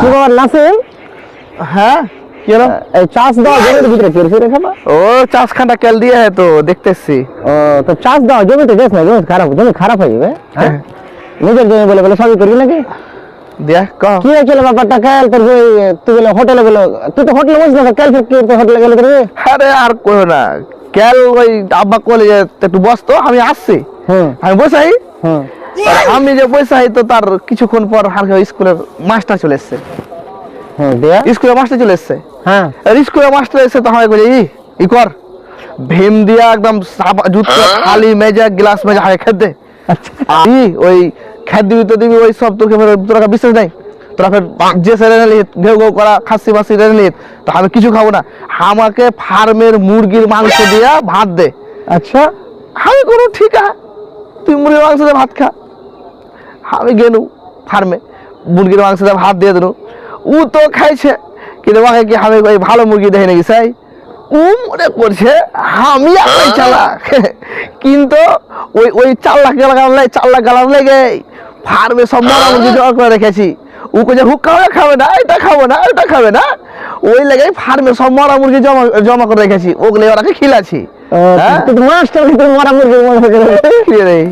কি বাবা নাসিম? হ্যাঁ কি হলো? এই চাষ দেওয়া জমির ভিতরে কি ফিরে খাবা? ও চাষ খানটা কেল দিয়ে হ্যাঁ তো দেখতেছি। ও তো চাষ দেওয়া জমিতে দেশ না, জমি খারাপ হয়ে যাবে। হ্যাঁ নিজের জমি বলে বলে সবই করবি নাকি? দিয়া কহ কি হয়েছিল ব্যাপারটা? কাল তোর তুই বলে হোটেলে বলে, তুই তো হোটেলে বসিস না, কাল কি হোটেলে গেলে করবি? আরে আর কইও না, কেল ওই আব্বা কলে যে একটু বসতো, আমি আসছি, হুম আমি বসাই, হুম আমি যে বসাই তো তার কিছুক্ষণ পর হালকা স্কুলের মাস্টার চলে এসছে, হুম দিয়া স্কুলের মাস্টার চলে এসছে। হ্যাঁ স্কুলের মাস্টার এসে তো আমাকে বলে ই কর, ভীম দিয়া একদম জুতো খালি মেজা গ্লাস মেজা হাগে খেত দে। আচ্ছা ওই খেত দিবি তো দিবি, ওই সব তোরা বিশ্বাস নাই, তোরা ফের যে সেরে নিলি ঘেউ ঘেউ করা খাসি মাসি রেনে নিলি, তো আমি কিছু খাবো না, আমাকে ফার্মের মুরগির মাংস দিয়া ভাত দে। আচ্ছা আমি কোনো ঠিক আছে, তুই মুরগির মাংস দিয়ে ভাত খা। আমি গেলু ফার্মে, মুরগির মাংস দিয়ে ভাত দিয়ে দিলু, ও তো খাইছে, কিন্তু আমাকে কি আমি ওই ভালো মুরগি দেখে নাকি চাই, ও মনে করছে আমি আপনার চালা, কিন্তু ওই ওই 4 লাখ গালাম লেগে ফার্মে সব মরা মুরগি জমা করে রেখেছি। ও কে হুক খাবে না, এটা খাবে না, ওটা খাবে না, ওই লেগে ফার্মে সব মরা মুরগি জমা করে রেখেছি, ওগুলো ওরাকে খিলাছি। মাস্টার মরা মুরগি মনে করে খিলে দেয়।